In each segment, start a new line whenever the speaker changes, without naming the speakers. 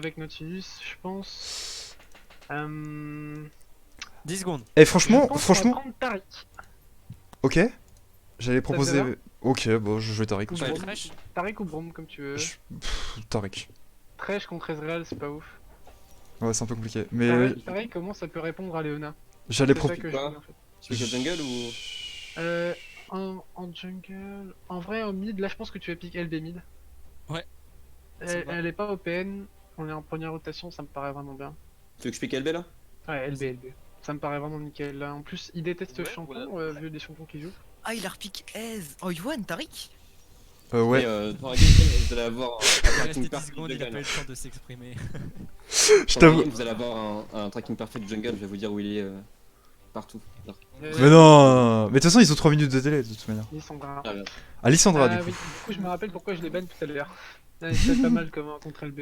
avec Nautilus, je pense.
10 secondes.
Et
Je
franchement,
pense qu'on va
franchement,
prendre Taric.
ok. J'allais
Ça te
proposer.
va
Ok, bon, je jouais Tariq
Ou
aussi.
Ouais,
Braum.
Thresh.
Taric ou Braum, comme tu veux.
Tariq.
Thresh contre Ezreal, c'est pas ouf.
Ouais, c'est un peu compliqué. Mais
Taric, comment ça peut répondre à Léona?
j'allais
C'est ça
proposer.
que je
Quoi
voulais en fait.
Tu veux que jungle ou.
En jungle. En vrai, en mid, là je pense que tu vas pick LB mid.
Ouais. Ça me va.
Elle est pas OPN, on est en première rotation, ça me paraît vraiment bien.
Tu veux que je pique LB là?
Ouais, LB. Ça me paraît vraiment nickel. Là, en plus, il déteste
Ouais,
champion, vu des champions qu'il joue.
Ah, il a repique Aise. Oh, Yoann, Tariq.
Ouais.
Dans la game, vous allez avoir
Il
un
est resté
tracking
10
perfect
secondes, il a
jungle.
pas eu le temps de s'exprimer.
Je
Dans la
t'avoue.
game, vous allez avoir un tracking perfect jungle, je vais vous dire où il est partout. Alors,
Mais non. Mais de toute façon, ils ont 3 minutes de délai de toute manière.
Lissandra.
ah, merde.
Alissandra, du
Ah
coup.
oui, du coup, je me rappelle pourquoi je l'ai ban tout à l'heure. C'est pas mal comme contre LB.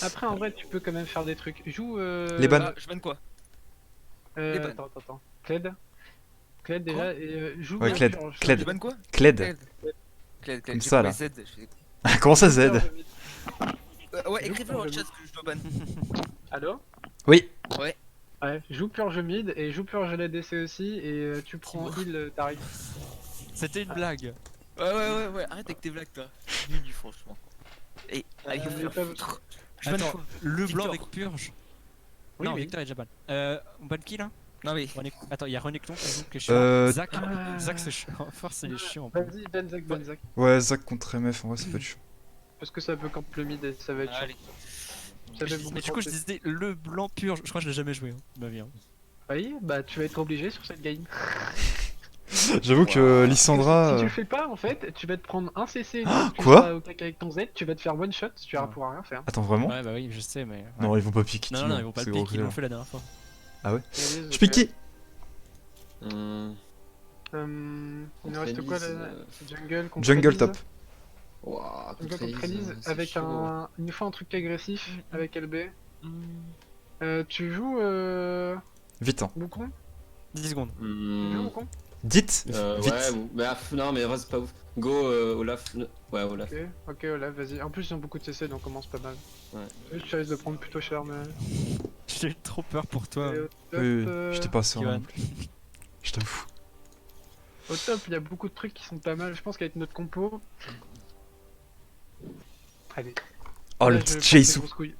Après, en vrai, tu peux quand même faire des trucs. Joue.
Les bans.
Ah, je banne quoi? les bans.
Attends. Cled déjà, et joue.
Ouais, Cled.
Purge.
Cled.
Je banne quoi?
Cled.
Cled,
Comme
j'ai
ça,
pas
là.
Z.
Comment ça, Z?
Purge mid.
Ouais, écrivez dans le chat que je dois ban.
Allo?
Oui.
Ouais.
Ouais, joue Purge mid et joue Purge l'ADC aussi, et tu prends
Timo.
heal Tariq.
C'était une blague.
Ouais, arrête avec tes blagues, toi. Nul, franchement. Et allez,
Euh,
vous faire
pas-
foutre. Je banne
Attends,
quoi?
le blanc
Victor.
avec Purge.
Oui,
Non,
oui.
Victor est déjà ban. On ban qui là?
Non, mais.
Attends, il y a Renekton qui joue qui est chiant. Zach,
Ah.
Zach c'est chiant. Force, il est chiant.
Vas-y, Benzak.
Ouais, Zach contre MF, en vrai, c'est pas du chaud.
Parce que ça peut camp le mid et ça va être chiant.
Allez.
Ça fait beaucoup
Mais du
trop
coup, je
de-
disais le blanc Purge. Je crois que je l'ai jamais joué. Hein, de ma vie. Hein.
Oui, bah tu vas être obligé sur cette game.
J'avoue que Lissandra.
Si tu le fais pas, en fait, tu vas te prendre un CC tu
quoi
seras au tac avec ton Z, tu vas te faire one shot, tu vas
Ouais.
pouvoir rien faire.
Attends, vraiment?
Ouais, bah oui, je sais, mais. ouais.
Non, ils vont pas piquer.
Non, non, ils vont pas
c'est
le pick, ils
horrible.
l'ont fait la dernière fois.
Je pique qui?
Il nous reste quoi là? Jungle contre
Jungle
Elise.
top.
Ouah,
Jungle
contre
contre
Elise,
Elise
c'est
avec
chaud.
il nous faut un truc agressif avec LB.
Hmm.
Tu joues
Vite, hein.
Wukong?
10 secondes.
Tu joues
Hmm,
Wukong?
Dites, vite.
ouais, bah, non, mais en vrai, c'est pas ouf. Go, Olaf. Ouais, Olaf.
Ok, Olaf, vas-y. En plus, ils ont beaucoup de CC donc on commence pas mal.
Ouais.
Juste, tu risques de prendre plutôt cher, mais.
J'ai eu trop peur pour toi.
Et au top,
Oui, j'étais pas sûr
Johan.
non plus. Je t'avoue.
Au top, il y a beaucoup de trucs qui sont pas mal. Je pense qu'avec notre compo. Allez.
Oh, le
Là,
petit
je vais prendre des
Jaisu.
grosses couilles.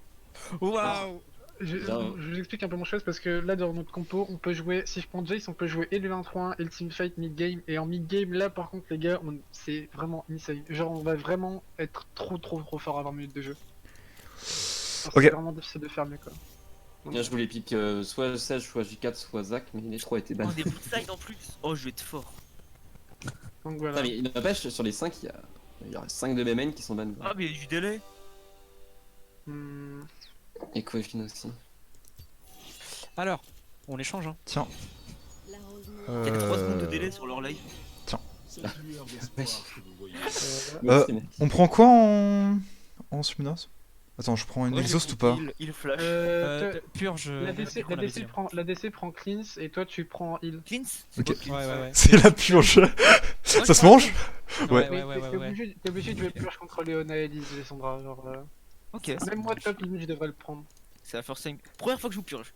Waouh!
Je
Bien.
vous explique un peu mon choix parce que là dans notre compo on peut jouer, si je prends Jace on peut jouer et le 23 et le teamfight mid-game, et en mid-game là par contre les gars c'est vraiment insane, genre on va vraiment être trop fort à 20 minutes de jeu. Genre,
Ok.
C'est vraiment difficile de faire mieux quoi.
Là, je voulais pick soit Sage, soit J4, soit Zach, mais les trois étaient
Oh,
bannés.
des side en plus. Oh, je vais être fort.
Donc voilà.
Non, mais il n'empêche, sur les 5, il y a 5 de mes mains qui sont bannés.
Ah, mais il y a du délai.
Hmm,
Et Quajin aussi.
Alors, on échange, hein.
Tiens.
Il y a 3 secondes de délai
Euh...
sur leur live.
Merci, mec.
On prend quoi en Summoner's? Attends, je prends une
Ouais,
exhaust ou pas?
Il flash.
Purge.
L'ADC
qu'on avait dit, hein.
l'ADC prend cleanse et toi tu prends heal.
Cleanse?
Ok.
C'est quoi,
Ouais,
Cleanse?
ouais, ouais.
C'est la purge. Ça se mange? Ouais.
Ouais, ouais, ouais, ouais.
T'es obligé de jouer purge contre Léona et Elise et Sandra, genre
Ok,
même moi top limite je devrais le prendre.
c'est la first time. Première fois que je joue purge.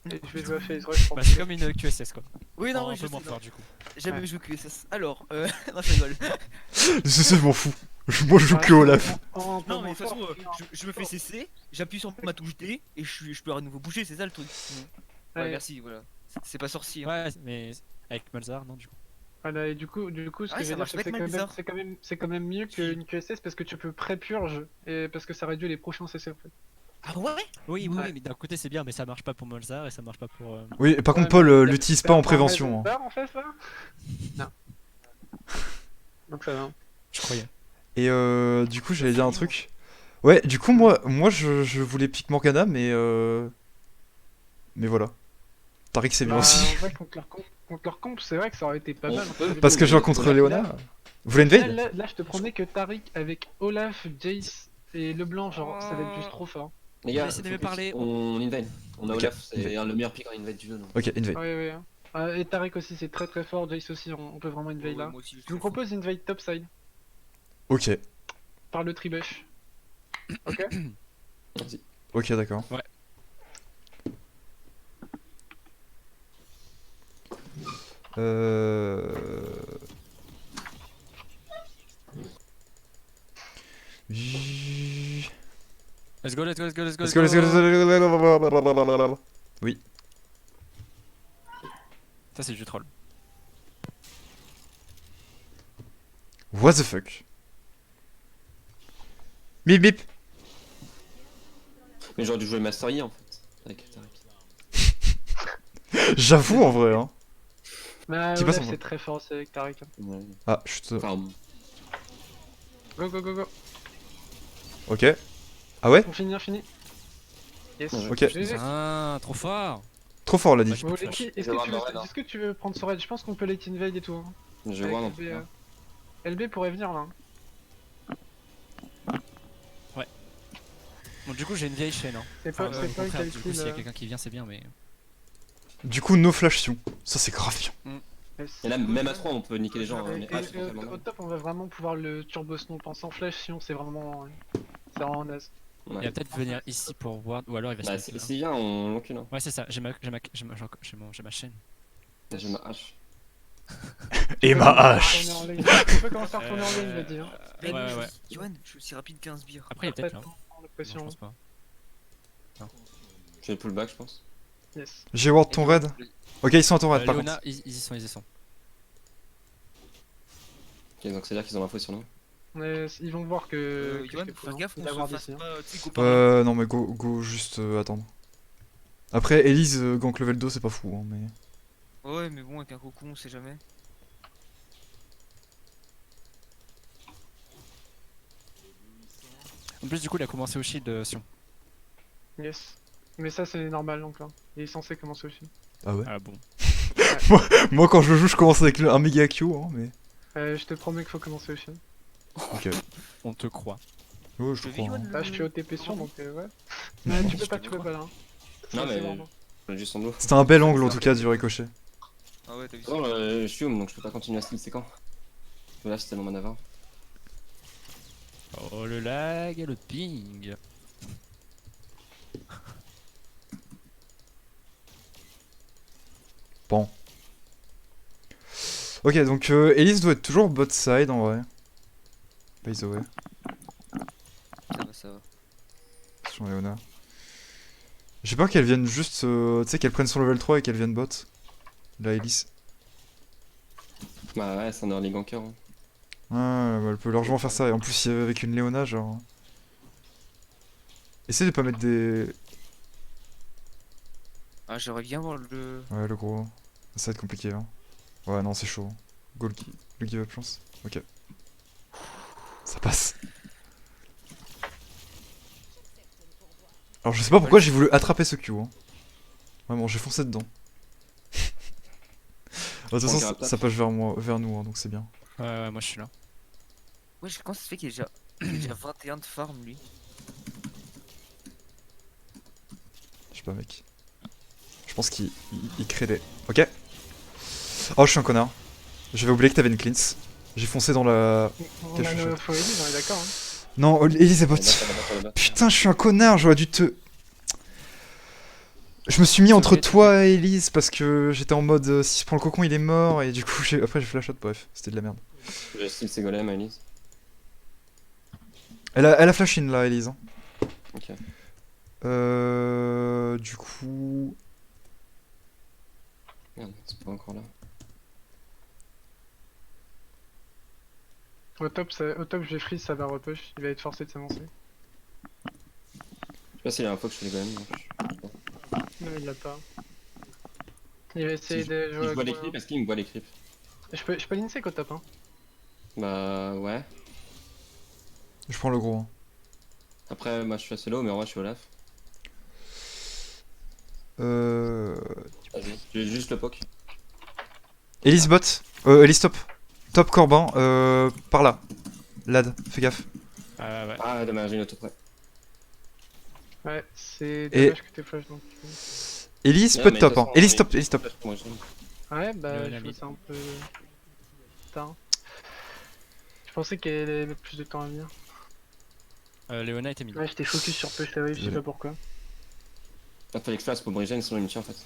Et je vais jouer à FaZe Rush, je pense.
Bah, c'est comme une QSS quoi.
Oui, non,
Un
oui, je
peu
sais.
moins
non.
fort du coup.
Jamais
Ouais.
joué QSS. Alors, non, je rigole.
Je m'en fous. Moi, je joue que Olaf.
Non, mais de toute façon, je me fais CC, j'appuie sur ma touche D et je peux à nouveau bouger, c'est ça le truc. Ouais,
Ouais.
merci, voilà. C'est pas sorcier. Hein.
Ouais, mais avec Malzahar, non, du coup.
Voilà, et du coup, ce que
Ouais,
je
ça
veux dire,
marche
c'est que
avec Malzahar.
c'est quand même mieux qu'une QSS parce que tu peux pré-purge et parce que ça réduit les prochains CC en fait.
Ah ouais?
Oui,
Ouais.
mais d'un côté c'est bien, mais ça marche pas pour Malzahar et ça marche pas pour.
Oui, et par contre,
Ouais,
Paul
mais
l'utilise
t'as
pas en
un
prévention. hein.
Razor en fait là? Non. Donc ça va.
Je croyais.
Et du coup, j'allais dire un truc. Ouais, du coup, moi je voulais pick Morgana, mais voilà. Tariq, c'est bien
Bah,
aussi.
en vrai, contre leur comp, c'est vrai que ça aurait été pas
On
mal.
peut-
Parce que je viens contre
Là,
Léona. Vous voulez
Là,
invade?
là, je te promets que Tariq avec Olaf, Jace et Leblanc, genre ça va être juste trop fort.
Les gars,
Essayez de me
focus.
parler.
On invade. On a
Ok,
Olaf, c'est
invade.
le meilleur pick en invade du jeu. Donc.
Ok, invade.
Ouais, ouais. Et Tariq aussi, c'est très fort. Jace aussi, on peut vraiment invade là.
Moi aussi,
Je vous propose invade topside
Ok.
par le tribush. Ok?
Merci.
Ok, d'accord.
Ouais.
Euh...
Let's go, let's go, let's go, let's go.
Let's go, let's go, let's go. Oui.
Ça, c'est du troll.
What the fuck? Bip bip.
Mais j'aurais dû jouer Master Yi en fait. Avec Tariq.
J'avoue en vrai, hein.
Mais
C'est pas
Olaf,
son-
c'est très fort, c'est avec Tariq.
Ouais.
Ah, chut.
Enfin,
Go, go, go, go.
Ok. Ah ouais?
On finit, on finit. Yes.
Ouais.
Ok.
GG.
Ah, trop fort.
Trop fort, l'a dit.
Bah, j'ai
Vous
pas de
voulez
flash.
qui Est-ce
Je vais
que, tu veux...
voir Nored,
est-ce que tu veux prendre ce raid? Je pense qu'on peut late invade et tout. Hein.
je vais voir non
Avec
plus.
LB, LB pourrait venir là.
Bon, du coup, j'ai une vieille chaîne. Hein.
C'est pas,
Enfin,
c'est
au
pas le
contraire, du coup,
calcul.
s'il y a quelqu'un qui vient, c'est bien, mais.
Du coup, no flash Sion. Ça, c'est grave bien.
Et là, même à 3, on peut niquer les gens. Hein, mais
Et,
H, c'est vraiment
au
mal.
top, on va vraiment pouvoir le turbo stomp en sans flash, sinon c'est vraiment naze.
Il va peut-être venir ici pour voir, ou alors il va
Bah,
se mettre là.
s'il vient, on l'encule. Hein.
Ouais, c'est ça, j'ai ma chaîne.
J'ai ma hache.
Et ma hache.
On peut commencer à retourner en lane, il a dit. Hein.
Ouais, ouais, ouais.
Johan, je suis aussi rapide qu'un sbire.
Après, il est peut-être là.
La
Non, je
pression.
pense pas.
Je vais pull back, je pense.
Yes.
J'ai ward ton raid. Ok, ils sont à ton raid par
Léona,
contre.
ils y sont, ils y sont.
Ok, donc c'est-à-dire qu'ils ont l'info sur nous.
Mais ils vont voir que.
Johan, faut faire gaffe, on se fasse
d'ici. Hein.
pas, tu sais, go par là.
Non, mais go juste attendre. Après, Elise gank level 2, c'est pas fou, hein, mais.
Ouais, mais bon, avec un cocon, on sait jamais.
En plus, du coup, il a commencé au shield Sion.
Yes. Mais ça, c'est normal donc là. Il est censé commencer aussi.
Ah ouais?
Ah bon.
Moi, quand je joue, je commence avec un méga Q, hein, mais.
Je te promets qu'il faut commencer aussi.
Ok.
On te croit.
Ouais, je
Je
te
vis,
crois.
Johan,
hein.
Là, je suis au TP sur donc ouais. Mais tu peux pas là. Hein.
Non,
C'est
mais
vraiment.
je juste en bleu.
C'était un bel angle en tout cas du ricochet.
Ah ouais, t'as vu ça.
Non, je suis home donc je peux pas continuer à steal, c'est quand? Là, c'était mon mana 20.
Oh, le lag et le ping.
Bon. Ok, donc Elise doit être toujours bot side en vrai. By the way.
Ça va, ça va.
Sur Léona. J'ai peur qu'elle vienne juste. Tu sais, qu'elle prenne son level 3 et qu'elle vienne bot. La Elise.
Bah ouais, c'est un early ganker. Hein.
Ouais, bah, elle peut largement faire ça. Et en plus, avec une Léona, genre. Essaye de pas mettre des.
Ah, j'aimerais bien voir le.
Ouais, le gros. Ça va être compliqué, hein. Ouais, non, c'est chaud. Go le give up, je pense. Ok. Ça passe. Alors, je sais pas pourquoi j'ai voulu attraper ce Q. Hein. Vraiment, j'ai foncé dedans. De toute façon, ça passe vers nous, hein, donc c'est bien.
Ouais, ouais, moi je suis là.
Ouais, comment ça se fait qu'il est déjà... il a déjà 21 de farm lui?
Je sais pas, mec. Je pense qu'il crée des. Ok. Oh, je suis un connard. J'avais oublié que t'avais une cleanse. J'ai foncé dans la.
On
Quelle
a
chuchote.
notre Elise, on est d'accord. Hein.
Non, Elise est bot.
Elle est back, elle est back.
Putain, je suis un connard, j'aurais dû te. Je me suis mis entre toi et Elise parce que j'étais en mode si je prends le cocon, il est mort. Et du coup, après, j'ai flash out. Bref, c'était de la merde.
J'ai steal ses golems, Elise.
Elle a flash in là, Elise. Hein.
Ok.
Du coup.
Merde, c'est pas encore là.
Au top, je vais freeze, ça va repush. Il va être forcé de s'avancer.
Je sais pas s'il y a un fois que je fais les golems. Donc
Non, il l'a pas. Il va essayer de
je
jouer
vois les
à
creeps, est-ce qu'il me voit les creeps?
Je peux l'insec au top. Hein.
Bah ouais.
Je prends le gros. Hein.
Après, moi je suis assez low, mais en vrai, je suis Olaf. Vas-y, j'ai juste le poke.
Elise bot. Elise top. Top Corbin. Par là. Lad, fais gaffe.
Ouais.
Ah, dommage, j'ai une auto près.
Ouais, c'est
Et-
dommage que t'es flash donc.
Elise
Ouais,
peut
mais
top.
de toute
Hein.
façon,
Elise
il-
top, Elise top.
Moi, je-
Ouais, bah,
Le
je
nami.
trouve ça un peu. Tard. Je pensais qu'elle allait mettre plus de temps à venir.
Léona était mid.
Ouais, j'étais focus sur push la wave, je sais
Désolé.
pas pourquoi.
Ah, fallait que je fasse pour Brigen, sinon il me tue en fait.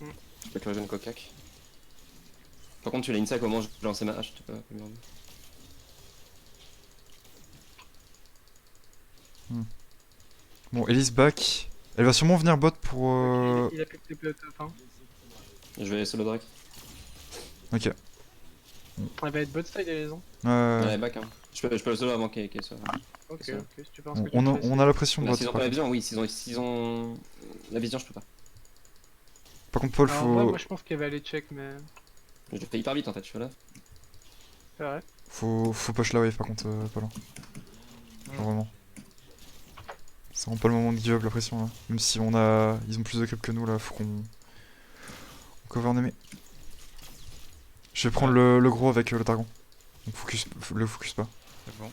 Mm.
Je peux que Regen cocac. Par contre, tu l'as inside, comment je lançais ma hache, t'es pas merde.
Bon, Elise back. Elle va sûrement venir bot pour.
Il a plus de TP au top, hein.
Je vais solo Drake.
Ok.
Elle va être bot side, les raisons.
Ouais, back hein. Je peux le solo avant qu'elle soit.
Ok,
Ça.
ok, si tu penses
On,
que tu
on
le
a,
fais,
on a la pression
Bah,
bot.
s'ils ont
par
pas la
contre.
vision, oui, s'ils ont la vision, je peux pas.
Par contre, Paul,
Alors, en vrai,
faut.
moi je pense qu'elle va aller check, mais.
Je le fais hyper vite en fait, je suis là.
C'est vrai.
Faut push la wave par contre, Paul. Genre vraiment. C'est vraiment pas le moment de give up la pression là. Même si on a. Ils ont plus de creep que nous là, faut qu'on. On cover en aimé. Je vais prendre le gros avec le dragon. Donc le focus pas.
C'est bon.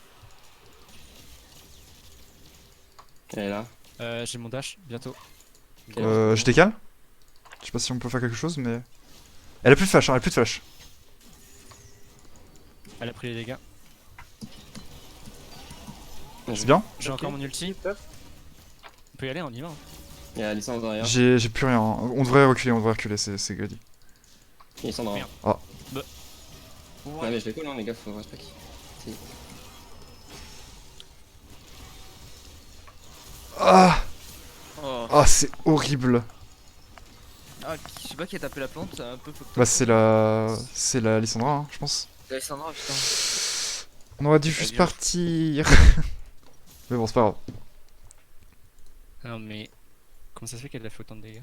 Elle est là.
J'ai mon dash, bientôt.
Je décale. Je sais pas si on peut faire quelque chose, mais. Elle a plus de flash, hein, elle a plus de flash.
Elle a pris les dégâts.
C'est bien.
J'ai
Ok.
encore mon ulti.
Top.
On peut y aller, on y va. Hein.
Il y a Lissandre derrière.
J'ai plus rien. Hein. On devrait reculer, c'est good.
Et Lissandre.
Merde.
Ah.
Ouais, mais je les colle, hein, les gars, faut respect.
Ah,
Oh.
ah c'est horrible.
Ah, je sais pas qui a tapé la plante, c'est un peu fucked up.
Bah c'est la Lissandra, hein, je pense.
Alessandra, putain.
On aurait dû juste
bien.
partir. Mais bon, c'est pas grave.
Non mais... Comment ça se fait qu'elle a fait autant de dégâts?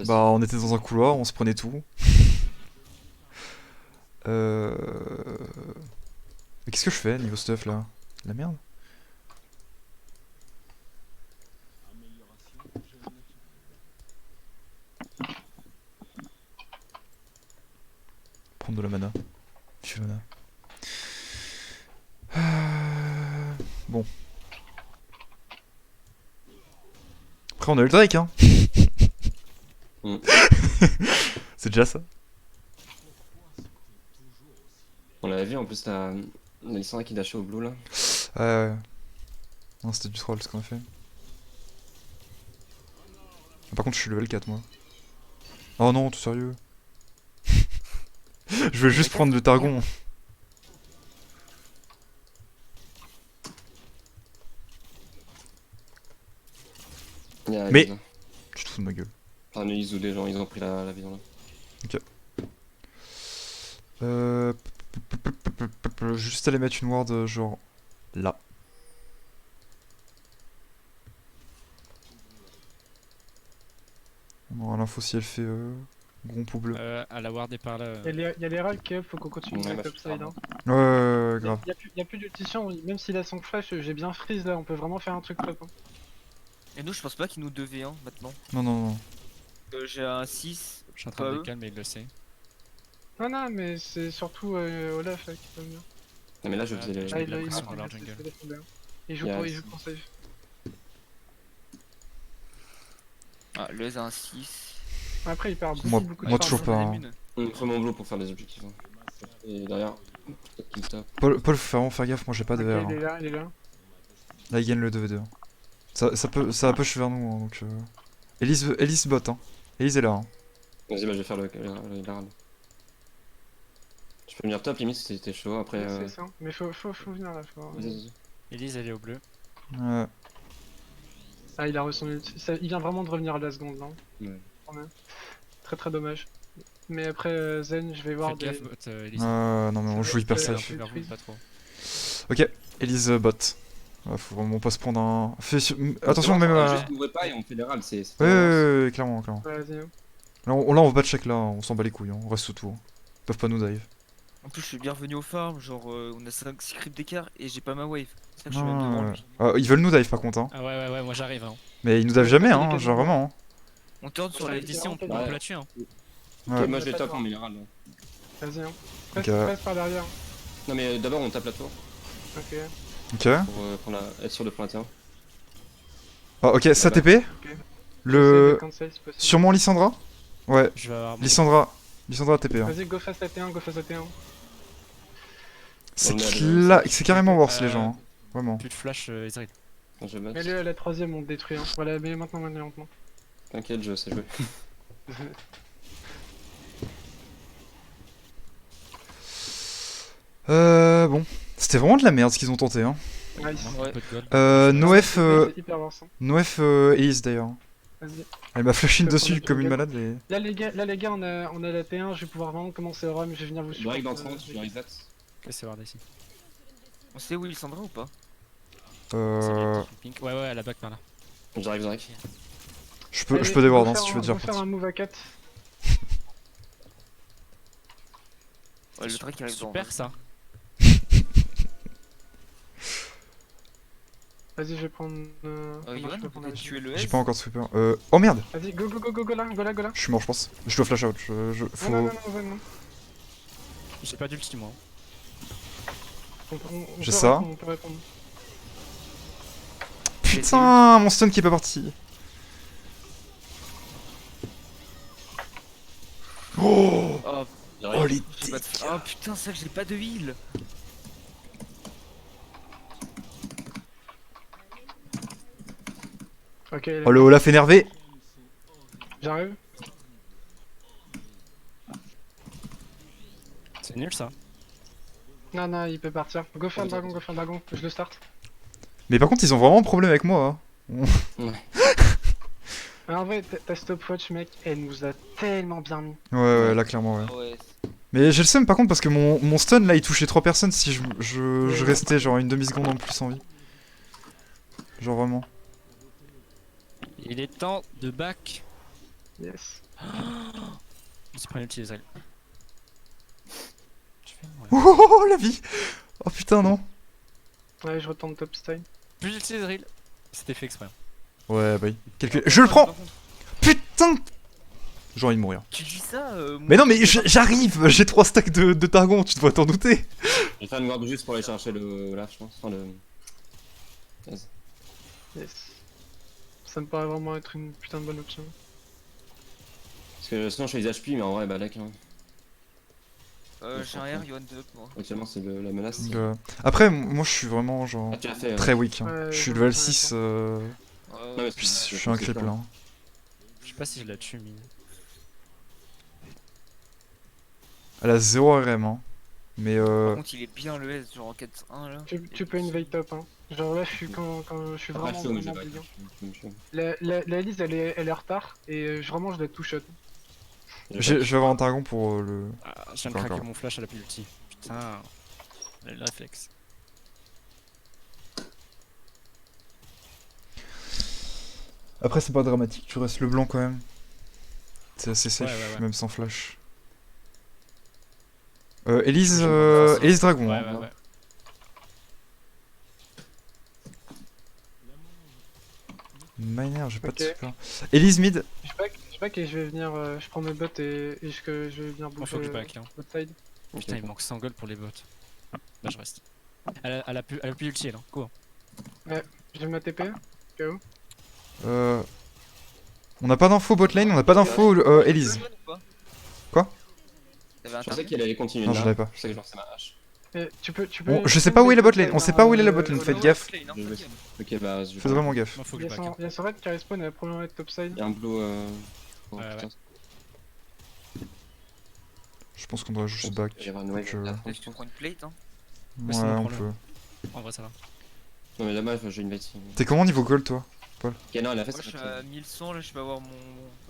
Bah on était dans un couloir, on se prenait tout. Mais qu'est-ce que je fais niveau stuff là? La merde. Prendre de la mana. Fiona. Bon. Après on a eu le Drake hein.
Mm.
C'est déjà ça.
On l'avait vu en plus, la Lissandre qui dashait au blue là.
Ouais. Non, c'était du troll ce qu'on a fait. Par contre, je suis level 4 moi. Oh non, tout sérieux. Je veux juste prendre le Targon.
Il y a
Mais-
Elise.
Tu te fous de ma gueule.
Enfin, ils ou des gens, ils ont pris la vision là.
Juste aller mettre une ward genre là. On aura l'info si elle fait gros bleu.
À la ward et par là.
Il y a les râles qui up, faut qu'on continue
Ouais,
de
bah,
top side. Hein.
Ouais, grave.
Y a plus d'ultition, même s'il a son flash, j'ai bien freeze là, on peut vraiment faire un truc top. Hein.
Et nous, je pense pas qu'ils nous 2v1 maintenant.
Non, non, non.
J'ai un 6.
Je suis en train
pas
de
eux.
décaler mais il le sait.
Non, non, mais c'est surtout Olaf là qui peut venir.
Non, mais là, je faisais les.
Ah,
Ah,
il a
il
pris
a
sur leur jungle.
Il joue
Yeah.
pour, il joue pour save.
Ah, Lez a un 6.
Après, il perd
Moi-
beaucoup de
moi,
farm.
toujours pas, hein.
Il faut mon blue pour faire des objectifs. Hein. Et derrière, peut-être qu'il tape.
Paul, faut vraiment faire gaffe, moi j'ai pas de
Ok,
VR.
il est
Hein.
là, il est là.
Là, il gagne le 2v2. Ça push vers nous, hein, donc. Elise bot, hein. Elise est là, hein.
Vas-y, bah, je vais faire le rad. Tu peux venir top, limite, si t'es chaud. Après.
C'est ça. Mais faut venir là.
Vas-y, vas-y.
Elise elle est au bleu.
Ouais.
Ah, il a reçu son ulti. Il vient vraiment de revenir à la seconde là.
Ouais.
Quand même. Très très dommage. Mais après, Zen, je vais voir
Faites
des.
gaffe, bot, Elise.
Non, mais on joue hyper
Ouais,
Un
safe.
peu vers vous, pas trop.
Ok, Elise bot. Ouais, faut vraiment pas se prendre un. Attention, même.
Juste n'ouvrez pas et on fait les râles, c'est.
Ouais, clairement, clairement.
Vas-y. Hein.
Là, on va pas check là, on s'en bat les couilles, hein. On reste sous tout. Hein. Ils peuvent pas nous dive.
En plus, je suis bien revenu au farm. Genre, on a 5-6 creeps d'écart et j'ai pas ma wave. C'est ça que je suis même devant
Ouais.
lui.
Ils veulent nous dive par contre, hein.
Ah ouais, moi j'arrive. Hein.
Mais ils nous dive jamais,
Il est
hein,
quasiment
genre vraiment. Hein.
On turn sur
Sur
la
la d'ici, on
Ouais.
peut la tuer. Hein.
Ouais.
Ok, moi je vais top en minéral. Là.
Vas-y. Hein.
Ok.
Reste par derrière.
Non, mais d'abord on tape la tour
Ok.
Ok.
pour être sûr de prendre la terre.
Ah, ok, ça
bah.
TP.
Essaye
Le.
de cancel si possible.
Sûrement Lissandra. Ouais,
Je vais avoir mon...
Lissandra TP. Hein.
Vas-y, go fast AT1, go fast AT1.
C'est
On est à
c'est carrément worse les
Euh,
gens. Hein. Vraiment.
Plus de flash Ezreal.
Je botte.
Mets-le à la troisième, on le détruit. Hein. Voilà, mets-le maintenant, maintenant.
T'inquiète, je sais jouer.
Bon. C'était vraiment de la merde ce qu'ils ont tenté, hein.
Nice.
Ouais.
Un peu de gold.
Noef,
C'est hyper vincent.
Noef Elise d'ailleurs.
Vas-y.
Elle m'a flashé
Je peux
dessus
prendre
comme une
le
malade et...
Là les gars, on a la T1, je vais pouvoir vraiment commencer au run, je vais venir vous
Drake
supporter.
dans 30, je reset.
Ok, c'est voir d'ici.
On sait où il Sandra ou pas?
Pink. Ouais, ouais, à la back par là.
J'arrive Drake.
Je peux
Allez,
déward
on
hein,
va
si tu veux
faire
dire.
on va faire un move à 4.
Ouais, le track qui arrive
Super ça.
Vas-y, je vais prendre.
Yoann,
je peux prendre la
tu es le
J'ai
S.
pas encore sweeper. Oh merde!
Vas-y, go là, go là.
Je suis mort, je pense. Je dois flash out. Faut...
Non.
J'ai pas d'ulti moi.
On
J'ai
peut
ça.
répondre, on peut répondre.
Putain, mon stun qui est pas parti. Oh,
Oh,
oh les
j'ai pas de... Oh putain, c'est vrai que j'ai pas de heal.
Ok,
Oh le Olaf énervé.
j'arrive.
C'est nul ça.
Non, il peut partir. Go faire le dragon, je le start.
Mais par contre, ils ont vraiment un problème avec moi. Hein.
Mais en vrai, ta stopwatch, mec, elle nous a tellement bien mis.
Ouais, là clairement, ouais.
Ah ouais.
Mais j'ai le seum par contre parce que mon stun là il touchait 3 personnes si je restais genre une demi-seconde en plus en vie. Genre vraiment.
Il est temps de back.
Yes.
On se prend l'ulti Ezreal.
Oh la vie. Oh putain non.
Ouais, je retourne top style.
Plus d'ulti Ezreal. C'était fait exprès.
Ouais bah oui. Je le prends. Putain. J'ai envie de mourir.
Tu dis ça
Mais non mais j'arrive. J'ai 3 stacks de Targon, tu devrais t'en douter.
Je vais faire une ward juste pour aller chercher le Olaf, je pense. Enfin, le.
Yes. Ça me paraît vraiment être une putain de bonne option.
Parce que sinon je fais les HP, mais en vrai, bah là,
j'ai un R, Yoann 2 moi.
actuellement c'est la menace.
Donc, après moi je suis vraiment genre
Ah, tu l'as fait.
très weak. Hein.
Ouais,
je suis
ouais,
level
ouais,
6.
Ouais, mais
Puis
c'est-
je suis un creep là. Hein.
Je sais pas si je la tue, mais.
Elle a 0 RM hein. Mais
Par contre, il est bien le S, genre en 4-1 là.
Tu peux invade top, hein. Genre là, je suis quand je suis
Après,
vraiment
je suis
vraiment
obligé,
brillant. La Lise, elle est en retard et vraiment, je la two shot.
je vais avoir un Targon pour le...
Ah, je viens de
Encore.
craquer mon flash à la plus ulti. Putain. Le réflexe.
Après c'est pas dramatique, tu restes le blanc quand même. C'est assez safe,
Ouais.
même sans flash. Elise,
Je-
Elise Dragon.
Ouais,
hein.
ouais.
Miner, j'ai pas de
Ok.
super. Elise mid.
Je back et je vais venir, je prends mes bots et je vais venir
Moi faut que je back là.
bot side.
Putain, il me manque 100 gold pour les bots. Bah, je reste. Elle a plus ulti là. Go.
Je vais ma TP. KO.
On n'a pas d'info bot lane, on n'a pas d'info Elise. Quoi?
T'avais un
Je pensais qu'elle allait continuer
Non,
là.
je l'avais pas.
Je sais que genre c'est ma hache.
Et tu peux.
Bon, je sais pas où est la bot lane, on sait pas où est la bot lane, faites gaffe.
Ok, bah je
Faites vraiment gaffe.
Moi faut que
Il
je
y
back.
a son raid qui respawn à la première raid top side.
Il y a un blue. Oh,
Ouais,
putain.
Je pense qu'on doit juste back.
Il va y avoir une wave.
Donc,
là.
Tu prends une plate hein.
ouais,
sinon,
on
prends-le.
peut.
En vrai, ça va.
Non, mais là-bas, j'ai une bête.
T'es comment niveau gold toi?
Ok, non, elle a fait
Moi
ça.
je suis à 1100 là, je vais avoir mon. Là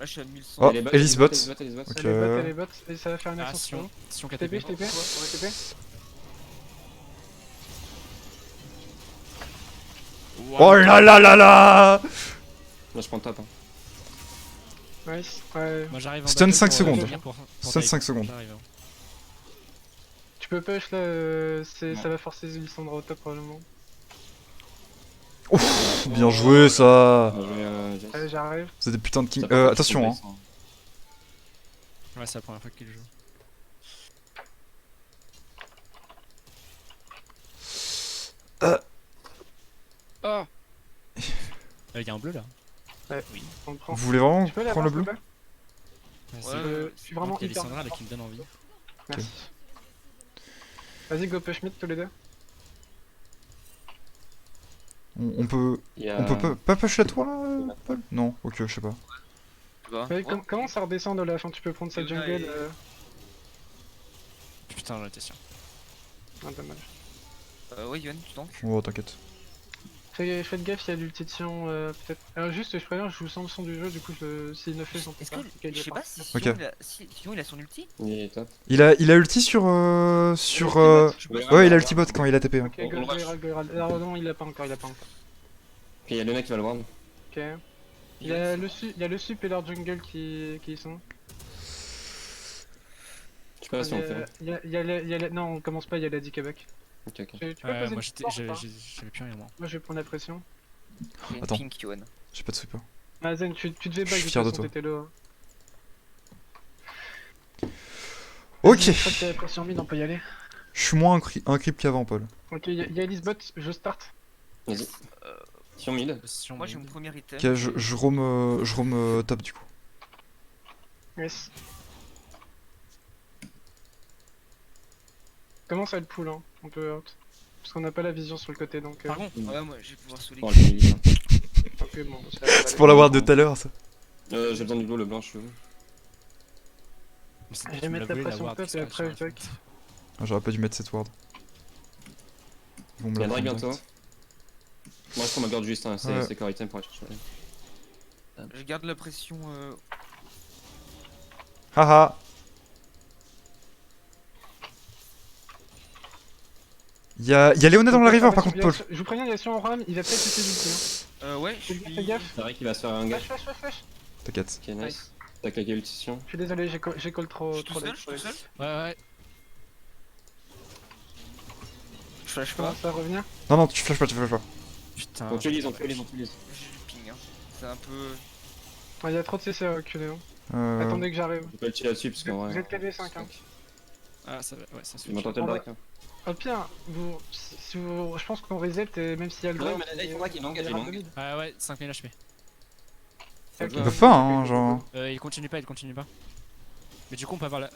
je suis à 1100.
Oh,
Elle est bot,
Elise
elle est
bot.
bot, elle est bot.
Ok.
Elle est bot, et ça va faire une
Ah,
ascension.
Sion
Je TP,
KTP.
je TP. On va TP.
Oh là là là là!
Là, je prends top. Hein.
Nice. Ouais.
Moi j'arrive en
Stun
backup
5
pour,
secondes.
venir pour
Stun
dive.
5 secondes.
J'arrive, hein.
Tu peux push là,
Ouais.
ça va forcer Lissandra au top probablement.
Ouf, bien joué ça!
Je vais, Jace.
Allez, j'arrive.
Vous êtes des putains de king.
Ça part,
Attention hein.
Ouais, c'est la première fois qu'il joue. Oh y a un bleu là.
On le prend.
Vous voulez vraiment
Tu peux la
prendre le
voir,
bleu?
s'il te plaît
Vas-y.
Je suis vraiment
Ok,
hyper.
Lissandra là qui me donne envie.
Merci. Vas-y, go push mid tous les deux.
On peut...
Il y a...
On peut pas push la tour là, Paul? Non, ok, je sais pas.
Tu vois.
Ouais, comment ça redescend de la fin? Tu peux prendre sa
Leona
jungle.
est-
Putain, j'en étais sûr.
Ah, dommage.
Ouais, Yoann, tu tankes.
Oh, t'inquiète.
Faites gaffe, il y a l'ulti de Sion, peut-être. Alors juste, je préviens, je vous sens le son du jeu, du coup, s'il ne fait son
Est-ce que. Je sais pas si
Ok.
Sion, Sion il a son ulti.
Il est top.
Il a ulti sur... sur... Ouais, il a ulti bot quand il a TP. Hein.
Ok, go Herald, go Herald. Alors non, il l'a pas encore, il l'a pas encore.
Ok, il y a Luna qui va le voir.
Ok. Il y a le sup et leur jungle qui y sont.
Je sais pas si on le fait.
Non, on commence pas, il y a la Dikabac.
Ok, ok.
Tu peux
Ouais,
poser
moi
une porte ou pas
j'avais plus rien moi.
Moi, je vais prendre la pression.
Il y a une
Attends.
pink, Yoann.
J'ai pas de sweeper.
Ah, Zen, tu devais
Je
back,
suis
de
fier de
toute façon,
toi.
t'étais là.
Ok.
Vas-y, je crois que t'as la pression mid, on peut y aller.
Je suis moins un creep qu'avant, Paul.
Ok, il y a Elise bot, je start.
Vas-y. Si on mid.
Position
Moi j'ai mon
mid.
premier item.
Ok, je roam top du coup.
Yes. Commence à le pull, hein, on peut out. Parce qu'on n'a pas la vision sur le côté, donc...
Pardon.
Ouais, moi je vais pouvoir sauver.
Bon, le mid, hein.
ok, bon, ça va
C'est
aller.
pour l'avoir de tout à l'heure, ça.
J'ai besoin du bleu, le blanc, je veux.
Je vais mettre la pression top et après je back.
Ah, j'aurais pas dû mettre cette ward. Ils vont me
Il y a
la
un drag
prendre
bientôt.
direct.
Moi je prends ma garde juste, hein.
Ouais.
C'est core item pour aller chercher.
Je garde la pression.
Haha. Y'a Léona dans la river par contre, Paul.
Je vous préviens, il y a sur en RAM, il va peut-être essayer d'ulti.
Ouais, je
Fais
suis.
gaffe.
C'est vrai qu'il va se faire un gars.
Flash.
T'inquiète.
Ok, nice. T'as claqué l'ultition.
Je suis désolé, j'ai call
Je
trop
suis tout seul,
late.
je suis tout seul.
Ouais, ouais.
Je flash
Je
pas.
commence à revenir.
Non, tu flash pas, tu flash pas.
Putain.
On utilise, on utilise.
J'ai du ping. Hein. C'est un peu.
Il y a trop de CC à reculer. Hein. Attendez que j'arrive.
On peut le tirer là-dessus parce qu'en vrai.
Vous êtes KV5, hein.
Ah, ça va, ouais, ça se
Il m'entend le
On va-
break. Hein.
Au pire, je pense qu'on reset et même s'il y a le
Non,
drag,
mais là, il faudra qu'il engage, il
ira
engage.
de mid.
Ah ouais, 5000 HP.
Ok.
Ils peuvent pas, hein, genre.
Il continue pas. Mais du coup, on peut avoir la.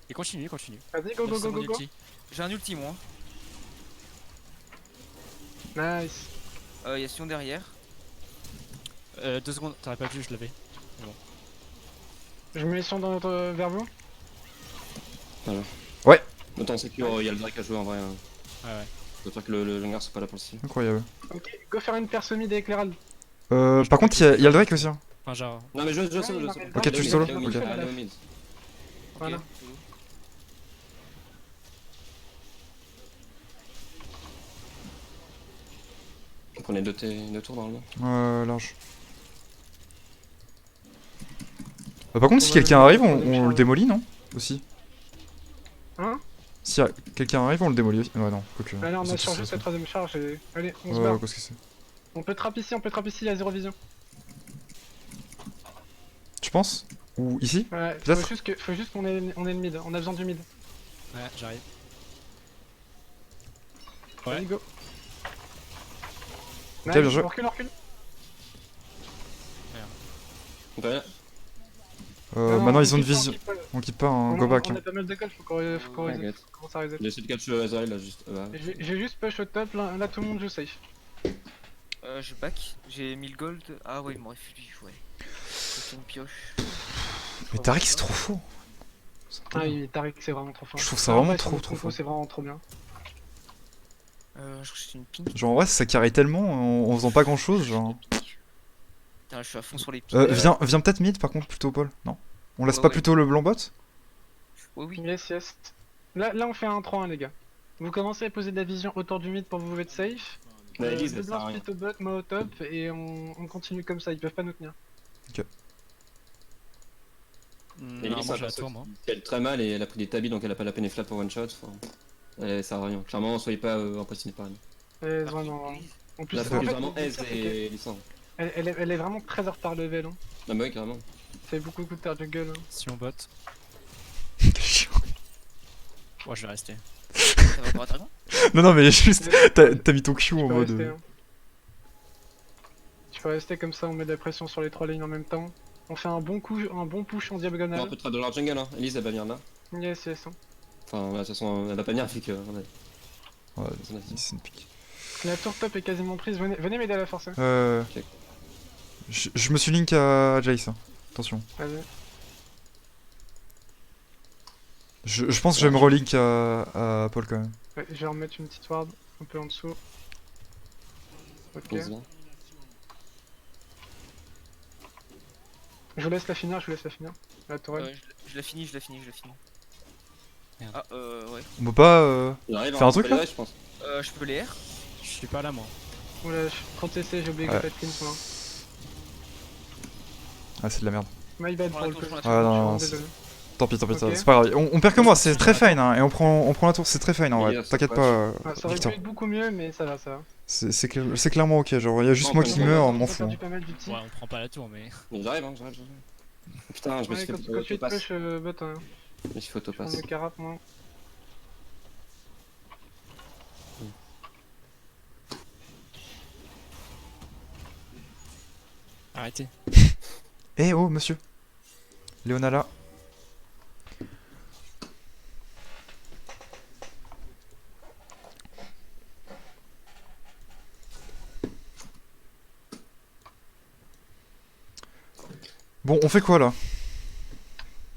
Il continue.
Vas-y, go.
C'est mon ulti.
J'ai un ulti moi.
Nice.
Il y a Sion derrière.
2 secondes, t'aurais pas vu, je l'avais.
Je mets Sion vers vous.
Autant sécure, il y a le drake à jouer en vrai. Hein.
Ouais.
Faut dire que le jungler c'est pas là pour le style.
Incroyable.
Ok, go faire une perso mid avec l'Herald.
Par contre, il y a le Drake aussi. Hein.
Enfin, genre.
Non mais je
Ouais,
solo.
non, mais le
Ok,
drag,
tu
il est
solo,
au mid,
ok.
il est à la
Allez
fin.
au mid.
Voilà.
Ok.
On prenait deux tours normalement.
Large. Par contre, si quelqu'un arrive, on le démolit, non? Aussi.
Hein?
Si quelqu'un arrive, on le démolit aussi. Ouais, non, quoique.
Allez, on
c'est
a
tout,
chargé
c'est
sa
ça.
troisième charge et... Allez, on se
Ouais,
barre.
qu'est-ce que c'est?
On peut trap ici, il y a zéro vision.
Tu penses? Ou ici?
Ouais,
Peut-être.
faut juste qu'on ait le mid, on a besoin du mid.
Ouais, j'arrive.
Vas-y, go.
Ok, bien joué.
On recule.
Ouais.
Non,
Maintenant,
on
ils ont une
quitte pas,
vision.
on quitte pas.
On quitte pas un
On
go back.
on
Hein.
a pas mal de calls, faut qu'on reset. Faut commencer à reset.
J'ai essayé de catch Azrael là juste.
J'ai juste push au top, là tout le monde joue safe.
Je back. J'ai 1000 gold. Ah ouais, il m'aurait fallu jouer. C'est une pioche.
Mais Tariq, c'est trop faux.
Ah oui, Tariq c'est vraiment trop fort.
Je trouve ça
En
vraiment
vrai,
trop,
son
trop
compo,
fort.
c'est vraiment trop bien.
Je crois que c'est une pink.
Genre, en vrai, ça carry tellement en faisant pas grand chose. Genre.
Putain, je suis à fond sur les pinks.
Viens peut-être mid par contre, plutôt Paul. Non. On laisse
Ouais,
pas
ouais.
plutôt le blanc bot?
Oui.
Yes. Là on fait un 3-1 les gars. Vous commencez à poser de la vision autour du mid pour vous être safe.
Mais Elise,
Le
ça sert à
blanc
rien.
split au bot, moi au top et on continue comme ça, ils peuvent pas nous tenir.
Non,
Elise,
moi j'ai la
parce
tour, moi.
qu'elle est très mal et elle a pris des tabis donc elle a pas la peine et flat pour one shot. Ça sert à rien. Clairement, soyez pas impressionnés par elle.
Vraiment. En plus,
Là,
en
faut
fait,
vraiment
le
aise
pire, c'est
et Lissan.
elle est vraiment très en retard level. Hein.
Non, mais ouais, carrément.
Ça fait beaucoup de terre jungle. Hein.
Si on bot. Ouais, je vais rester.
Ça va pas dragon.
Non, mais juste, t'as mis ton Q
Tu
en
peux
mode.
rester, hein. Tu peux rester comme ça, on met de la pression sur les 3 lignes en même temps. On fait un bon coup, un bon push en
Non, on
diagonale.
peut trade de leur jungle, hein. Elise, elle va venir là.
Yes. Hein.
Enfin, de toute façon, elle va pas venir vu que.
Ouais, c'est une pique.
La tour top est quasiment prise, venez m'aider à la force.
Ok.
Je me suis link à Jace. Hein. Attention.
Vas-y.
Je pense que je vais me relink à Paul quand même.
Ouais, je vais remettre une petite ward un peu en dessous. Ok.
Vas-y, bien.
Je vous laisse la finir, La tourelle.
Ouais, je la finis.
Merde.
Ah, ouais.
On peut pas.
Il arrive
Faire un
hein,
truc,
on peut
là
les je pense.
Je peux les R.
Je suis pas là moi.
Oula, je suis trop TC, j'ai oublié que
Ouais.
j'ai pas de clean moi.
Ah, c'est de la merde.
My bad
Prends
pour
la
le
tour,
coup.
prends la
Je
tour.
Ah,
suis
non,
vraiment
non,
désolé.
Tant pis,
Ok.
c'est pas grave. On perd que moi, c'est très fine hein. Et on prend la tour, c'est très fine en
Les
vrai.
gars,
T'inquiète
c'est
pas,
Ah, ça aurait pu
Victor.
être beaucoup mieux, mais ça va, ça va.
C'est clairement ok. Genre, il y a juste
Non,
moi
pas
qui
bon,
meurs,
bon,
m'en
On a
fous.
perdu
Hein.
pas mal du team.
Ouais, on prend pas la tour mais.
Mais j'arrive. Putain, je me
Ouais,
suis fait
quand tu te
autopass.
push bot, hein.
Je me suis fait
Je prends
autopass.
le carap moi.
Arrêtez.
Eh oh, monsieur. Léonala. Bon, on fait quoi là?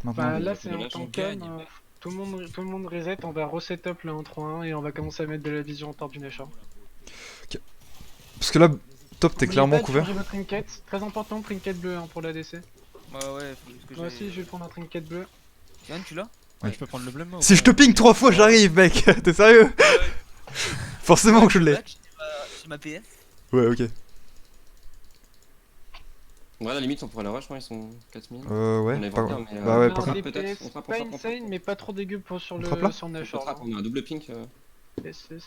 Maintenant.
Bah là
on
c'est
fait
un
des
temps
matchs, on
calme,
gagne.
tout le monde reset, on va reset up le 1-3-1 et on va commencer à mettre de la vision en du Nashor.
Parce que là, top, t'es clairement couvert.
Changer votre trinket, très important, trinket bleu hein, pour l'ADC.
Ouais, faut juste que
Moi aussi je vais prendre un trinket bleu.
Yann, tu l'as?
Ouais. Je peux prendre le bleu moi. ou
Si je te
pas
ping 3 fois, j'arrive, mec. T'es sérieux? Forcément que je l'ai.
J'ai ma PF.
Ouais, ok.
Ouais, à la limite, on pourrait la rush, moi, ils sont 4000.
Ouais.
On est
Pas...
vainqueur, mais,
Bah ouais,
On a
par
un
contre.
peut-être,
DPS
on frappe,
pas
on frappe,
insane mais pas trop dégueu pour sur
frappe là
le sur
On
Nashor.
frappe, on a un double pink.
Yes, yes.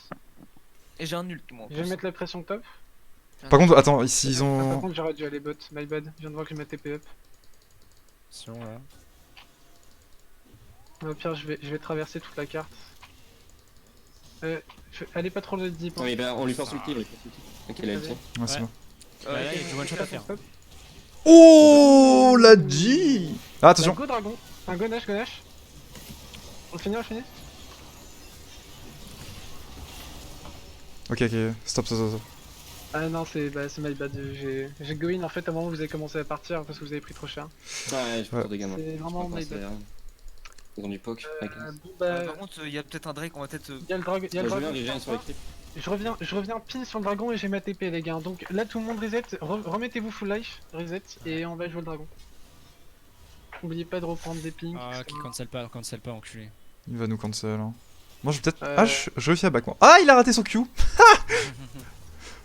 Et j'ai un nul, moi. en
Je vais
plus.
mettre la pression top.
J'ai un
Par
nul.
contre, attends, ici ils
Par
ont.
contre j'aurais dû aller bot, my bad. Je viens de voir que je mets TP up.
Sinon là.
Au pire je vais traverser toute la carte. Allez pas trop le deep.
Non, mais bah, on lui force ulti, Ok, il a ulti.
Ouais, c'est
Ouais.
bon.
Bah, là, il y a du one shot à faire.
Oh, la G. Ah, attention.
Go dragon. Un go Nash, go Nash. On finit, on finit.
Ok, stop.
Ah non, c'est my bad. J'ai go in en fait à un moment où vous avez commencé à partir parce que vous avez pris trop cher.
Ouais, je fais trop de gamins.
C'est vraiment my bad.
Ils ont du poke.
Bon bah,
Par contre, il y a peut-être un Drake, on va peut-être.
y'a le dragon.
Je viens, les gens sur les clips.
Je reviens pile sur le dragon et j'ai ma TP les gars. Donc là tout le monde reset, remettez-vous full life, reset et on va jouer le dragon. N'oubliez pas de reprendre des pings.
Ah,
etc.
cancel pas, enculé.
Il va nous cancel. Hein. Moi, je vais peut-être.
Euh.
Ah, je réussis à back moi. Ah, il a raté son Q.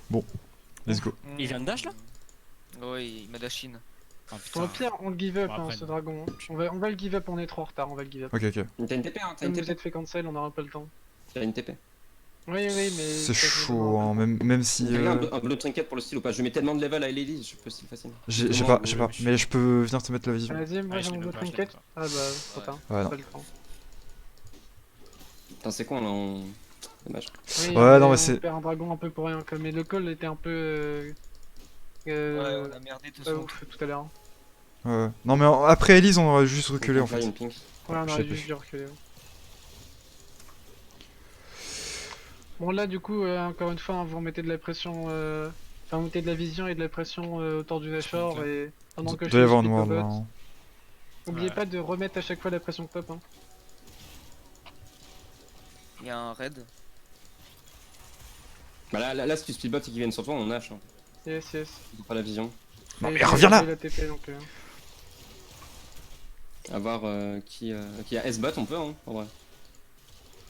Bon, let's go.
Il vient de dash là?
Ouais, il m'a dash in.
Ah
Au
putain.
pire, on le give up
Bon,
hein,
après,
ce
non.
dragon. On va le give up, on est trop en retard, on va le give up.
Ok.
T'as une TP, hein, t'as
Comme
une
vous
TP.
êtes fait cancel, on aura pas le temps.
T'as une TP.
Oui, mais.
C'est
ça,
chaud, hein, même si.
Un bleu trinket pour le style ou pas? Je mets tellement de level à Ellie, je peux style facile.
J'ai
Comment-
pas. Mais je peux venir te mettre la vision.
Vas-y, moi
Ouais,
j'ai
je
mon
l'ai
go
même pas, je l'ai
trinket.
même
Ah bah, trop tard.
Ouais, non.
Pas le temps.
Putain, c'est con là, on. Dommage.
Oui,
Ouais, non, mais
on
c'est-
perd un dragon un peu pour rien. Mais le call était un peu.
Ouais, on a merdé de toute
Pas
façon.
ouf tout à l'heure.
Ouais. Non, mais après Elise, on aurait juste reculé en fait.
Une pink.
Ouais, on
Je
aurait
sais
juste dû reculer. Bon, là, du coup, encore une fois, hein, vous remettez de la pression. Enfin, vous mettez de la vision et de la pression autour du Nashor.
Ok.
Et pendant que
Il
je
doit y avoir
split
noir
le
là.
bot.
Hein.
N'oubliez
Ouais.
pas de remettre à chaque fois la pression top. Hein.
Il y a un raid.
Bah là, si tu split bot et qu'ils viennent sur toi, on hache. Hein.
Yes, yes.
Ils ont pas la vision.
Non,
Et
mais
j'ai
reviens là.
la TP, donc,
À voir qui a S-bot, on peut, hein, en vrai.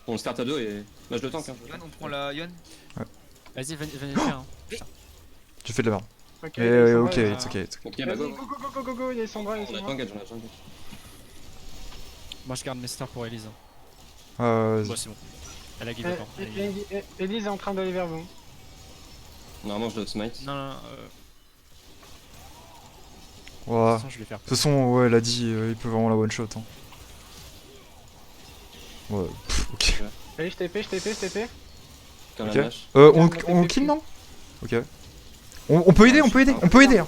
On start à 2 et. Là, je le tank. Hein.
Yann, on prend la Yann.
Vas-y, venez le faire. Hein.
Tu fais de la merde.
Ok,
Eh,
il y a Sandra,
ok,
il y a-
it's okay.
Ok,
Vas-y,
bah
go,
go.
go, go, go, go, go, il y a Sandra, il y a
On a
Sandra.
engage, on a engage.
Moi je garde mes stars pour Elise. Hein.
Bon,
Bon, c'est bon. Elle a give up. Hein.
Elise est en train d'aller vers vous.
Normalement, je dois smite.
Non, de
ouais.
toute façon, je vais faire.
De toute façon, ouais, elle a dit, il peut vraiment la one shot. Hein. Ouais, ok.
Allez, je TP.
Comme
Ok.
la lâche.
On kill non? Ok. On peut aider, on peut aider. Hein.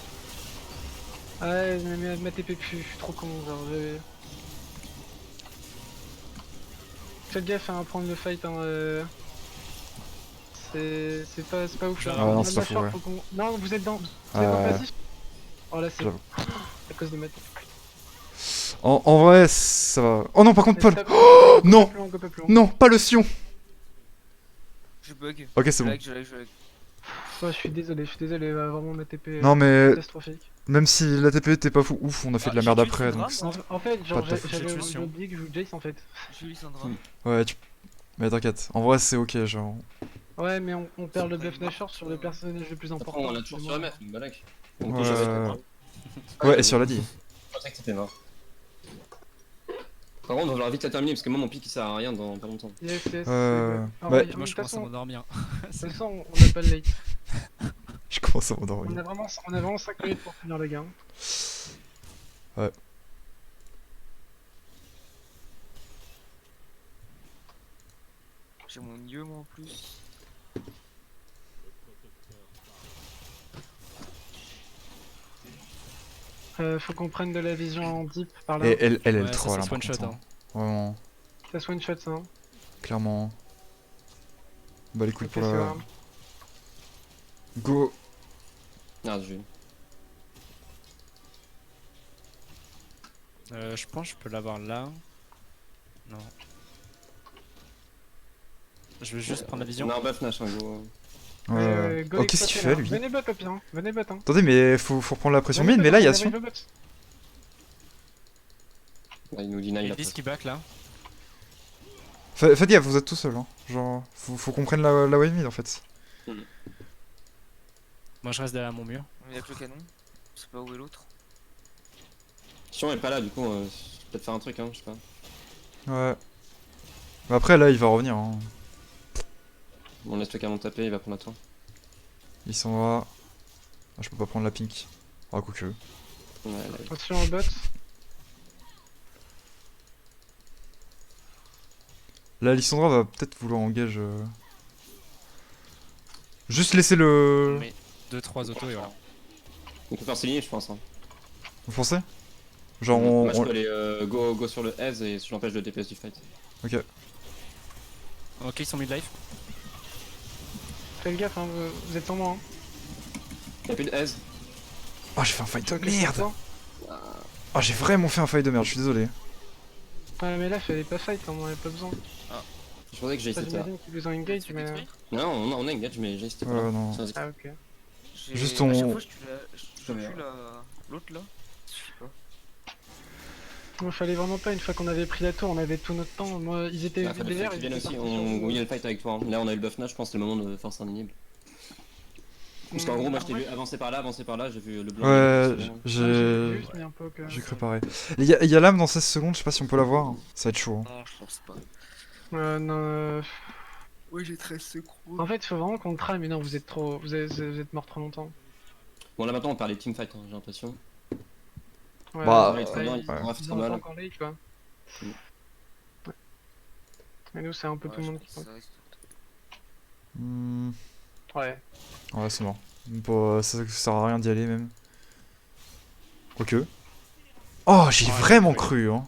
Ouais, mais ma TP plus, je suis trop con, genre Faites gaffe à prendre le fight, hein. c'est pas ouf.
Ah
là.
non,
On a
c'est
de
pas
la
fou,
short,
ouais.
faut qu'on- Non, vous êtes dans. Vous êtes
Ouais.
dans passif. Oh là, c'est
J'avoue.
à cause de Matt.
En vrai, ça va. Oh non, par contre, Paul.
Non.
non. Non, pas le Sion.
Je bug.
Ok, c'est
Je
bon.
lag, je lag, je lag.
Je suis désolé, vraiment ma TP
Non, mais
catastrophique.
même si la TP était pas fou, ouf, on a fait de la
Ah,
merde
j'ai tué
après,
Syndra,
donc.
moi.
En fait, genre,
Pas de ta faute.
j'avais
J'ai tué Sion.
oublié que je joue Jace en fait.
J'ai eu Syndra.
Ouais, tu. Mais t'inquiète, en vrai, c'est ok, genre.
Ouais, mais on perd le
pas
buff
une
Nashor
morte,
sur le personnage le plus
Après,
important.
on l'a toujours sur la map, une balak. On
Ouais.
touche avec.
Ouais, et sur la dit.
Je pensais que c'était mort. Par contre, on va falloir vite la terminer parce que moi mon pic il sert à rien dans pas longtemps.
Yes, yes.
Euh,
Ah,
ouais.
ouais,
Moi
de
je
toute
commence à
façon,
m'endormir.
de toute façon, on a pas le late.
Je commence à
On
m'endormir.
a vraiment 5 minutes pour finir le game.
J'ai mon dieu moi en plus.
Faut qu'on prenne de la vision en deep par là.
Et elle
Ouais, ça,
troll,
c'est
par
one shot,
contre,
hein.
Vraiment,
Ça se one shot ça. Hein.
clairement. Bah les couilles
Ok,
pour
c'est
la.
grave.
Go.
Merde, j'ai eu.
Je pense que je peux l'avoir là. Non. Je vais juste prendre la vision.
Non, buff Nash, hein, go.
Go
Oh, qu'est-ce qu'il
exploiter,
fait
là.
lui?
Venez bot au pire, hein. Venez bot. Hein.
Attendez, mais faut reprendre la pression
Venez
mid,
bot,
mais là il y a
on
Sion.
arrive au bot.
Ouais, il nous deny
Il y
la
a 10
presse.
qui back là.
Faites gaffe, vous êtes tout seul, hein. Genre, faut qu'on prenne la wave mid en fait.
Moi je reste derrière mon mur.
Il y a que le canon. Je sais pas où est l'autre.
Sion est pas là, du coup, je vais peut-être faire un truc, hein, je sais pas.
Ouais. Mais après là il va revenir, hein.
On laisse le canon taper, il va prendre la tour.
Il s'en va. Ah, je peux pas prendre la pink. Ah, quoique.
Ouais, là,
Attention au bot.
Là, Lissandra va peut-être vouloir engage. Juste laisser le.
Mais 2-3 autos et voilà.
on peut faire ses lignes, je pense. Hein.
Vous pensez? Genre, on.
Moi, je peux aller go sur le S et je l'empêche de DPS du fight.
Ok.
Ok, ils sont mid-life.
Faites gaffe, hein, vous êtes sans moi. Hein.
Y'a plus de S.
Oh, j'ai fait un fight de
Ok,
merde!
c'est bon.
Oh, j'ai vraiment fait un fight de merde, je suis désolé.
Ouais, mais là, fallait pas fight, hein, on avait pas besoin.
Je pensais que j'ai
Ça,
essayé de
j'imagine qu'ils vous ont engage,
Tu
mais.
peux détruire
Non, on a engage, mais j'ai essayé pas.
Ouais, non.
Ah, ok.
Juste
À
on-
chaque fois, je tue
Je vais,
l'autre là. Ça suffit pas.
Moi, fallait vraiment pas, une fois qu'on avait pris la tour, on avait tout notre temps. Moi, ils étaient
Ah, fallait
derrière,
qu'ils
ils
viennent
étaient
aussi,
partis sur
on
nous.
win le fight avec toi. Hein. Là, on a eu le buff Nash, je pense que c'est le moment de forcer un inhibible. Parce qu'en gros, moi je t'ai vu avancer par là, j'ai vu le blanc.
Ouais,
c'est bon.
j'ai.
juste mis un peu que.
J'ai cru pareil. Il y a l'âme dans 16 secondes, je sais pas si on peut l'avoir. Ça va être chaud. Hein.
Non, je pense pas.
Non.
Oui, j'ai 13 secondes.
En fait, faut vraiment qu'on try, mais non, vous êtes trop. Vous êtes mort trop longtemps.
Bon, là maintenant, on perd les teamfights, hein, j'ai l'impression.
Ouais,
Bah,
ouais,
très bien,
ils-
on va
ils
faire
ont
mal.
encore late, quoi.
Mm.
Et nous, c'est un peu tout le monde qui.
Hmm.
Ouais.
Ouais, c'est mort. Bon, ça sert à rien d'y aller même. Quoique. Oh, j'y ai
Ouais,
vraiment
ouais.
cru, hein.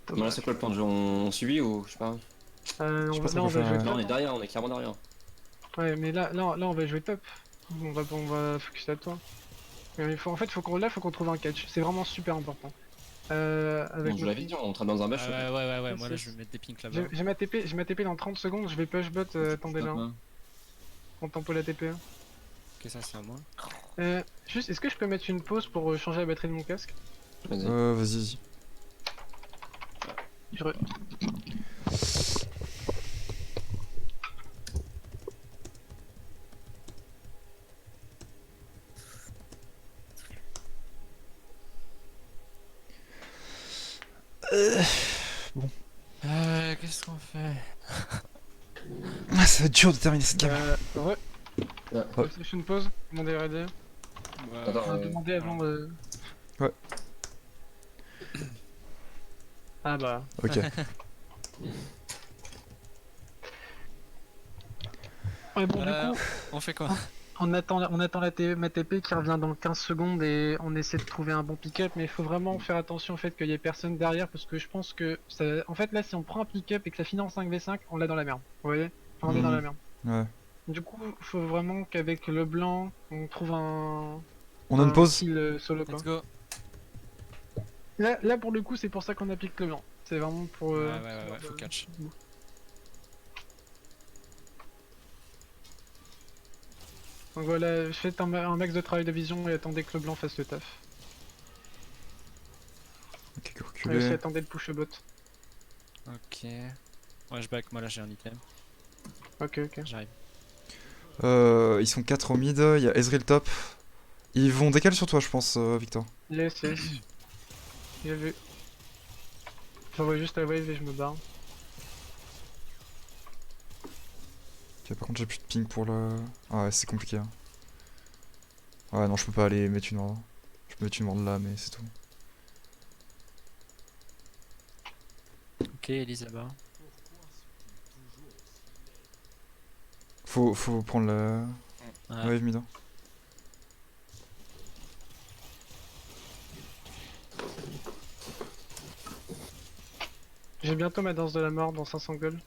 Bon, là, c'est quoi le plan de jeu? On subit ou je sais pas?
Je sais pas si
Là,
on
on
peut
va jouer
faire-
Là, on est
top.
derrière, on est clairement derrière.
Ouais, mais là, on va jouer top. On va focus à toi. Mais en fait, faut qu'on trouve un catch. C'est vraiment super important.
On
Avec
joue la vision, on traite dans un bash.
Ouais, moi là
c'est-
je vais mettre des pinks là-bas.
J'ai ma TP dans 30 secondes, je vais push bot, attendez là, on tempo la TP.
Ok, ça c'est à moi.
Juste, est-ce que je peux mettre une pause pour changer la batterie de mon casque?
Vas-y.
Vas-y.
Je re-
Qu'est-ce qu'on fait?
Ah, ça va être dur de terminer cette game.
Ouais.
Ouais.
PlayStation pause, demandez RD.
Attends,
Demandez avant de...
Ouais.
Ah bah.
Ok.
Ouais, bon, du coup,
On fait quoi?
on attend ma TP qui revient dans 15 secondes et on essaie de trouver un bon pick-up, mais il faut vraiment faire attention au fait qu'il y ait personne derrière parce que je pense que ça... En fait là si on prend un pick-up et que ça finit en 5v5, on l'a dans la merde. Vous voyez? Enfin, on est dans la merde.
Ouais.
Du coup, faut vraiment qu'avec le blanc, on trouve un.
On a une pause.
Kill solo quoi.
Let's go.
Là, pour le coup, c'est pour ça qu'on applique le blanc. C'est vraiment pour.
Ouais, faut catch.
Donc voilà, faites un max de travail de vision et attendez que le blanc fasse le taf.
Ok,
Ouais,
reculer.
aussi attendez le push bot.
Ok. Ouais, je back, moi là j'ai un item.
Ok, ok.
J'arrive.
Ils sont 4 au mid, il y a Ezreal top. Ils vont décaler sur toi, je pense, Victor.
Yes, yes. J'ai vu. J'envoie juste la wave et je me barre.
Ok, par contre, j'ai plus de ping pour le. Ah ouais, c'est compliqué. Hein. Ouais, non, je peux pas aller mettre une ward. Je peux mettre une ward là, mais c'est tout.
Ok, Elise là-bas.
Faut prendre la
Ouais.
wave mid. Hein.
J'ai bientôt ma danse de la mort dans 500 gold.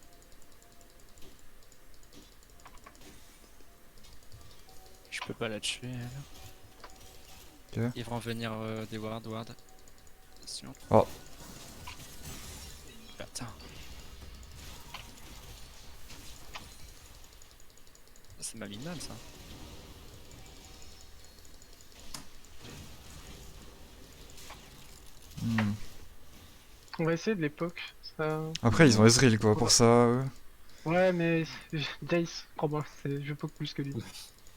Je peux pas la tuer. Elle.
Ok.
Ils vont venir des ward. Attention.
Oh.
Putain. Ça m'a mis mal ça.
Hmm.
On va essayer de l'époque. Ça...
Après, ils ont Ezreal quoi, pour ça.
Ouais, mais Jace, crois-moi, je poke plus que lui.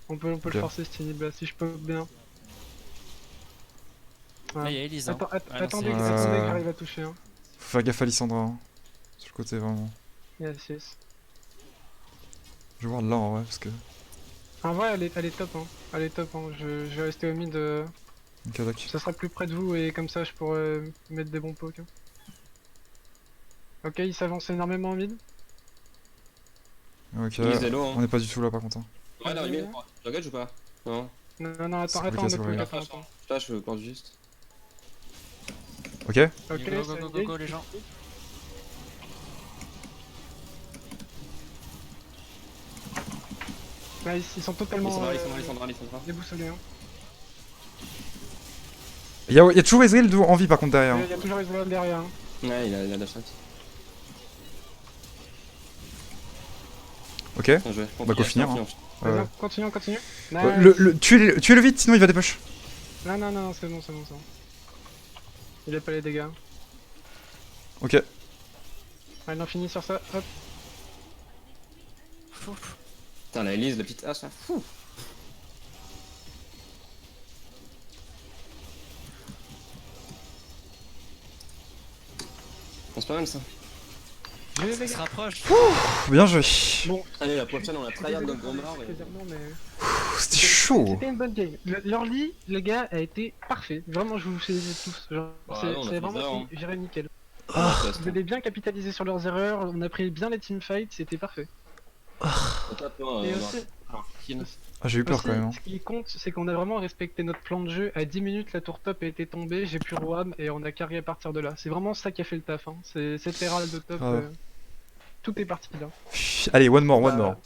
On peut
Ok.
le forcer ce inhib là si je poke bien.
Là, il y a Elise. Hein. Ah, non,
Attendez,
c'est Elise.
attendez que j'arrive à toucher. Hein.
Faut faire gaffe à Lissandra. Hein. Sur le côté, vraiment.
Yes, yes.
Je vais voir là en vrai, parce que.
En vrai, elle est top. Hein. Elle est top. Hein. Je vais rester au mid.
Ok, d'accord.
Ça sera plus près de vous et comme ça je pourrais mettre des bons pokes. Hein. Ok, il s'avance énormément en mid.
Ok.
Ils lisent l'eau,
On
hein.
est pas du tout là par contre. Hein.
Ouais, non, limite, tu regardes ou pas? Non.
Non,
C'est
attends,
compliqué, c'est
on
compliqué.
attends.
Là, je plante juste.
Ok.
Ok,
Go,
ça
go, go,
y est.
go, les gens.
Nice, ils sont totalement
Lissandra.
déboussolés. Hein.
Il y a toujours Ezreal en vie par contre derrière.
Il y a toujours Ezreal derrière. Hein.
Ouais, il a dash.
Ok.
Bien joué.
Bah, qu'au finir, hein.
Vas-y, continue. Nice.
Tuez-le vite, sinon il va dépush.
Non, c'est bon. Il a pas les dégâts.
Ok.
Allez, on finit sur ça. Hop.
Putain, la Elise, la petite hache, là. Fou. C'est pas mal ça.
J'ai les
Ça
dégâts.
se rapproche.
Bien joué.
Bon,
Allez, la prochaine, on a tryhard dans le gros mort.
clairement, mais...
C'était chaud.
C'était une bonne game. L'early, les gars, a été parfait. Vraiment, je vous félicite tous. Genre,
Ouais,
c'est
non, on a fait
vraiment
ça, hein.
géré nickel.
Ah.
Vous avez bien capitalisé sur leurs erreurs, on a pris bien les teamfights, c'était parfait. Et aussi,
Ah, j'ai eu peur
aussi,
quand même. Hein.
ce qui compte, c'est qu'on a vraiment respecté notre plan de jeu. À 10 minutes, la tour top a été tombée, j'ai pu roam et on a carré à partir de là. C'est vraiment ça qui a fait le taf. Hein. C'est cette herald de top.
Ah.
Tout est parti là.
Allez, one more.
Bah,